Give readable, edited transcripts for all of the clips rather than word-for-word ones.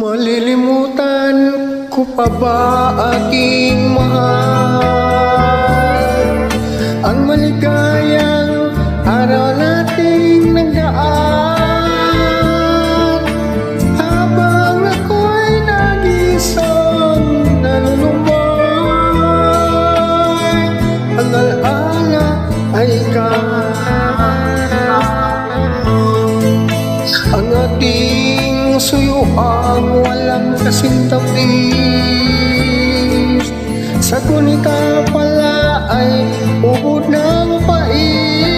Malilimutan ko pa ba aking mahal? Ang maligayang araw nating nagdaan, habang ako'y nag-isang nalulumbay. Ang alaala ay ikaw, ang ating suyuang walang kasing tamis. Sa gunita pala ay ubod ng pait.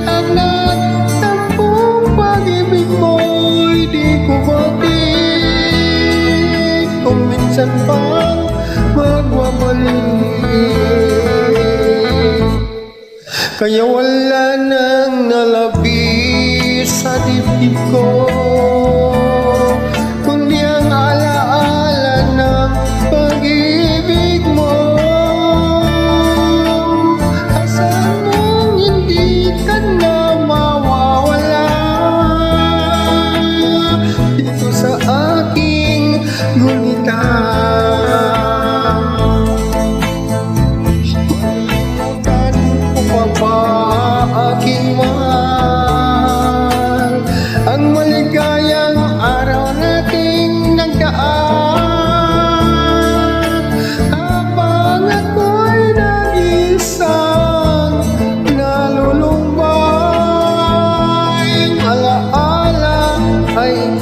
Ang nagtampong pag-ibig mo'y di ko matik, kung minsan pang magwawalik. Kaya wala nang nalabis sa dibdib ko, kundi ang alaala ng pag-ibig mo. Asan mong hindi ka na mawawala dito sa aking gunita. Aking mahal, ang maligayang araw nating nagdaan, habang ako'y nag-isang nalulumbay. Ang alaala ay